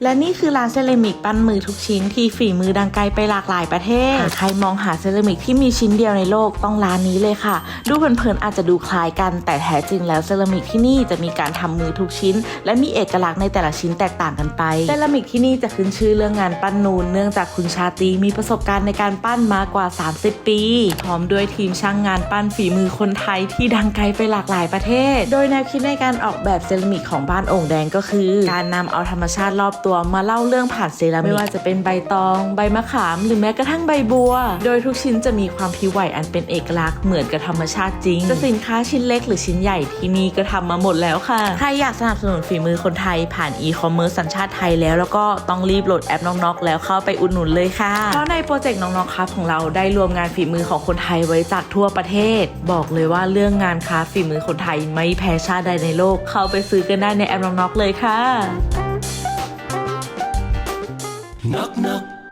และนี่คือร้านเซรามิกปั้นมือทุกชิ้นที่ฝีมือดังไกลไปหลากหลายประเทศหากใครมองหาเซรามิกที่มีชิ้นเดียวในโลกต้องร้านนี้เลยค่ะดูเผินๆอาจจะดูคล้ายกันแต่แท้จริงแล้วเซรามิกที่นี่จะมีการทำมือทุกชิ้นและมีเอกลักษณ์ในแต่ละชิ้นแตกต่างกันไปเซรามิกที่นี่จะขึ้นชื่อเรื่องงานปั้นนูนเนื่องจากคุณชาตรีมีประสบการณ์ในการปั้นมากว่า30 ปีพร้อมด้วยทีมช่างงานปั้นฝีมือคนไทยที่ดังไกลไปหลากหลายประเทศโดยแนวคิดในการออกแบบเซรามิกของบ้านโอ่งแดงก็คือการนำเอาธรรมชาติรอบตัวมาเล่าเรื่องผ่านเซรามิกไม่ว่าจะเป็นใบตองใบมะขามหรือแม้กระทั่งใบบัวโดยทุกชิ้นจะมีความพิไหวอันเป็นเอกลักษณ์เหมือนกับธรรมชาติจริงจะสินค้าชิ้นเล็กหรือชิ้นใหญ่ที่นี่ก็ทำมาหมดแล้วค่ะใครอยากสนับสนุนฝีมือคนไทยผ่านอีคอมเมิร์ซสัญชาติไทยแล้วก็ต้องรีบโหลดแอปน้องน็อกแล้วเข้าไปอุดหนุนเลยค่ะเพราะในโปรเจกต์น้องน็อกครับของเราได้รวมงานฝีมือของคนไทยไว้จากทั่วประเทศบอกเลยว่าเรื่องงานค้าฝีมือคนไทยไม่แพ้ชาติใดในโลกเข้าไปซื้อกันได้ในแอปน้องน็อกเลยค่ะ Knock knock